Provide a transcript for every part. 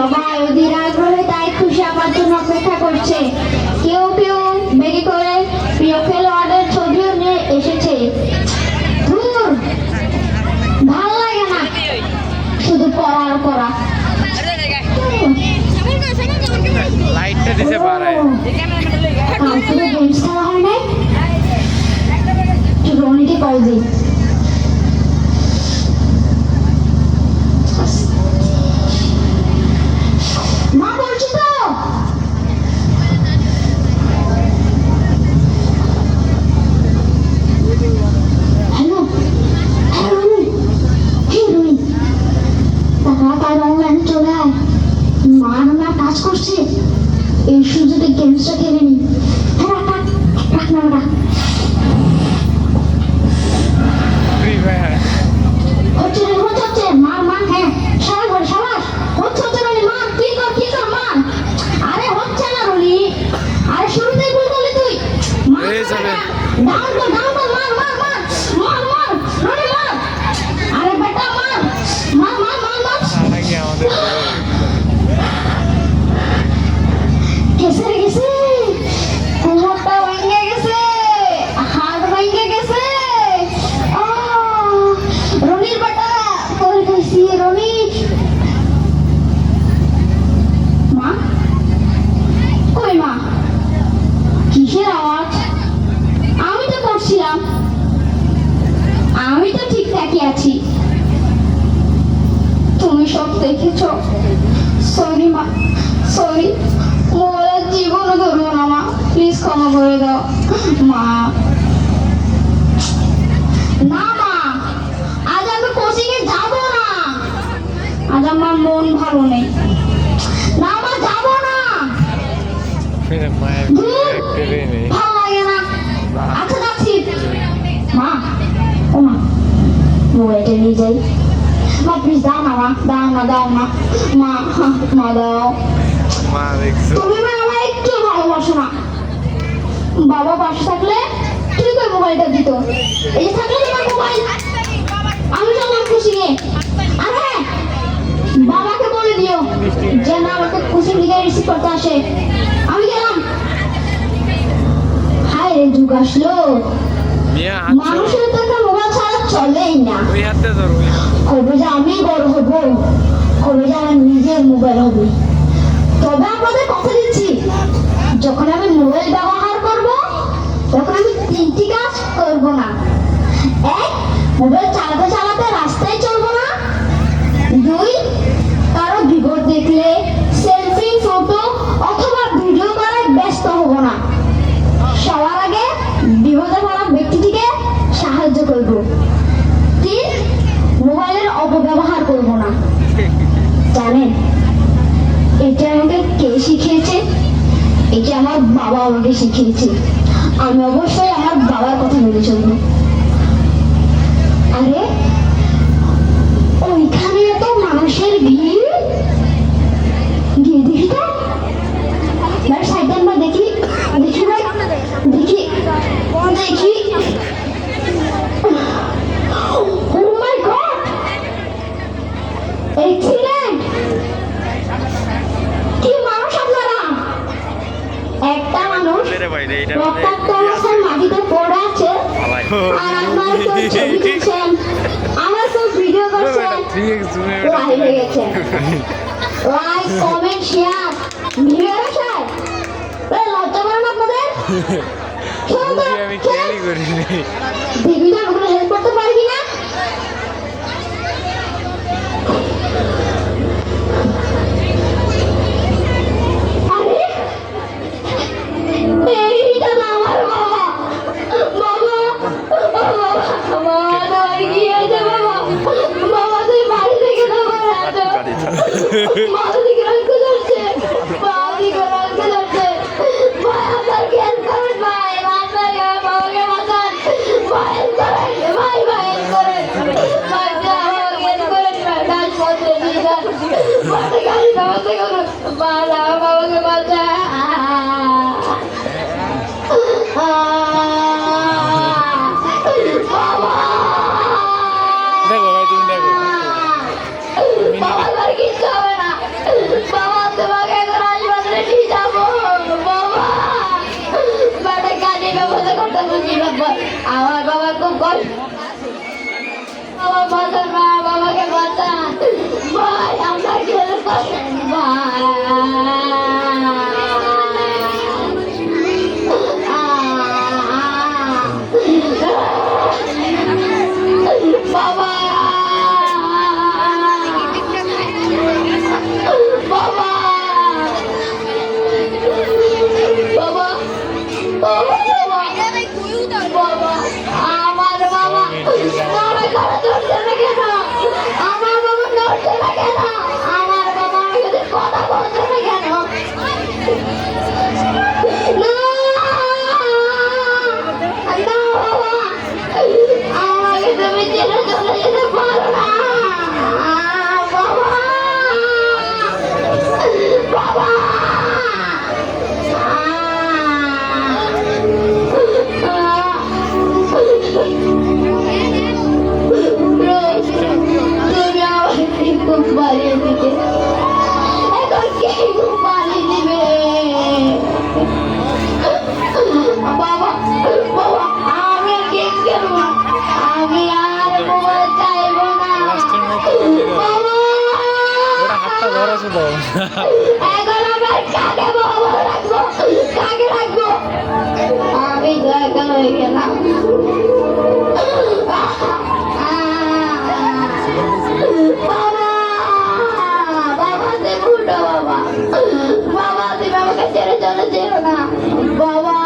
সবাই অধীর আগ্রহে তাই খুশি আমার জন্য অপেক্ষা করছে। কেউ কেউ বেগে করে প্রিয় খেলোয়াড়ের ছবিও নিয়ে এসেছে। ধুর, ভাল লাগে না শুধু পড়া আর পড়া। লাইটটা দিছে বাড়ায়। কালকে গেমস খেলা হয় নাই, রনিকে কল দিই। মা বলছি তো, হ্যালো হ্যাঁ রনি, হে রনি, তাড়াতাড়ি অনলাইনে চলে আয়। মা আমরা কাজ করছে, এই সুযোগে গেমসটা খেলে নি। হ্যাঁ রাখ না রাখ। ফ্রি ফায়ার হচ্ছে রে, হচ্ছে মার হ্যাঁ, সারা ঘরে সাবাস। হচ্ছে রনি, মার কি কর মার। আরে হচ্ছে না রনি, আরে শুরুতেই ভুল করলি তুই। মার এই চলে। ডাউন কর মার রনি মার। আরে বেটা মার। নাকি আমাদের গেছে কোমরটা ভেঙে গেছে, হাত ভেঙে গেছে। রনির বেটা তোর গেছি রনি। মা কই মা, কিসের আওয়াজ? আমি তো করছিলাম, আমি তো ঠিকঠাকই আছি। তুমি সব দেখেছো? সরি মা, সরি। মোবাইলের জীবনও ধরবো না মা, প্লিজ ক্ষমা করে দাও মা। না মা, আজ আমি কোচিং এ যাবো না, আজ আমার মন ভালো নেই। না মা যাবো না, মায়ের ধুর, একটাই নেই। ভালো লাগে না। আচ্ছা যাচ্ছি মা। ও মা, মোবাইলটা নিয়ে যাই। মা প্লিজ দাও না মা, দাও না মা দাও। মা দেখছো তুমি মা আমার একটু ভালোবাসো না। বাবা পাশে থাকলে ঠিক ওই মোবাইলটা দিত, এই যে থাকলে তোমার মোবাইল। আমি চললাম কোচিং এ। আর হ্যাঁ, বাবাকে বলে দিও যে না আমাকে কোচিং থেকে রিসিভ করতে আসে। আমি গেলাম। হায় রে, যুগ আসলো, মিয়া হাত মানুষের তো একটা মোবাইল ছাড়া চলেই না। ওই হাতে ধর ওই হাত। কবে যে আমি বড় হব, কবে যে আমার নিজের মোবাইল হবে। তবে আপনাদের কথা দিচ্ছি, যখন আমি মোবাইল ব্যবহার করব তখন আমি তিনটি কাজ করব না। এক, মোবাইল চালাতে রাস্তায় চলবো না। দুই, কারো বিপদ দেখলে সেলফি, ফটো অথবা ভিডিও করায় ব্যস্ত হব না। সবার আগে বিপদে পড়া ব্যক্তিটিকে সাহায্য করব। তিন, মোবাইলের অপব্যবহার করব না। জানেন এটা আমাকে কে শিখিয়েছে? এটা আমার বাবা আমাকে শিখিয়েছে। আমি অবশ্যই আমার বাবার কথা মেনে চলবো। আরে ওইখানে এত মানুষের ভিড়, গিয়ে দেখি তো, সাইডে আমরা দেখি। Oh my God! Accident! কি মানুষ আপনারা? একটা মানুষ রক্তাক্ত অবস্থায় মাটিতে পড়ে আছে, আর আপনারা কেউ ছবি তুলছেন, আমার কেউ ভিডিও করছেন, লাইভ হয়ে গেছে। Like, comment, share, video share. লজ্জা করে না আপনাদের? আমি খেয়ালই করিনি। দিদিটা ওগুলো হেল্প করতে পারবি না? আরে এইটা না আমার বাবা। বাবা কি হয়েছে বাবা? বাবা তুই বাড়ি থেকে মাথা দিকে রক্ত ধরছে, পা দিকে রক্ত ধরছে। ভাই আমার খেয়াল করুন ভাই, বাবাকে বাঁচান, ভাই এই ব্যবস্থা করতে বলছি বাবা। আমার বাবা খুব কষ্ট, বাবা বাঁচান, মা বাবাকে বাঁচান ভাই, আমরা কেউ বাঁচান ভাই। বাবা বাবা বাবা বাবা, আমার বাবা বাবা ঘরে ধরছে না কেন? আমার বাবা ধরছে না কেন? আমার বাবা আমার সাথে কথা বলছে না কেন? না বাবা, আমাকে তুমি ছেড়ে চলে যেতে পারো না বাবা। বাবা তুমি আমাকে খুব বাড়িয়ে দিতে, এখন কে খুব বাড়িয়ে দিবে? বাবা বাবা, আমি আর গেম খেলবো না, আমি আর মোবাইল চাইবো না বাবা। ওটা হাতটা ধরেছে তো এখন আমার কাকে বাবা রাখবো, কাকে রাখবো? আমি তো একা হয়ে গেলাম। বাবা বাবা, তুমি উঠো বাবা, বাবা তুমি আমাকে ছেড়ে চলে যেও না বাবা।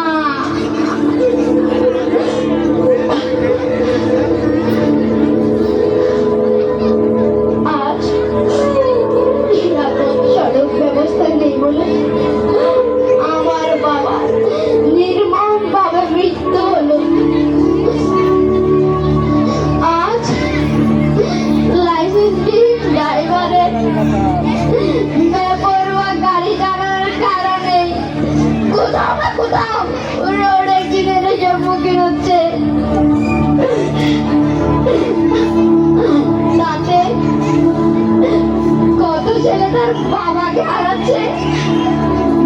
আজ নিরাপদ সড়ক ব্যবস্থা নেই বলে আমার বাবা নির্মম ভাবে মৃত্যু হলো। আজ লাইসেন্সহীন ড্রাইভারের বেপরোয়া গাড়ি চালানোর কারণে কোথাও না কোথাও রোড অ্যাক্সিডেন্টের সম্মুখীন হচ্ছে। তাতে কত ছেলে তার বাবাকে হারাচ্ছে,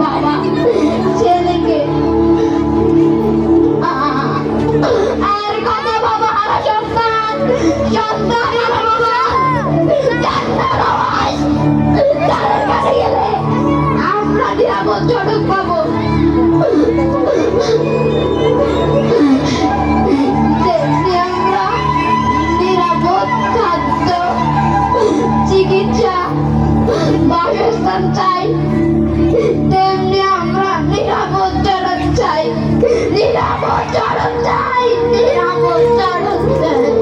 বাবা ছেলেকে, আর কত বাবা হারা সন্তান, সন্তান হারা বাবা। ডাক্তার আওয়াজ, তাদের কাছে গেলে আমরা নিরাপদ সড়ক পাবো। তেমনি আমরা নিরাপদ খাদ্য, চিকিৎসা, বাসস্থান চাই, তেমনি আমরা নিরাপদ সড়ক চাই, নিরাপদ সড়ক চাই, নিরাপদ সড়ক চাই।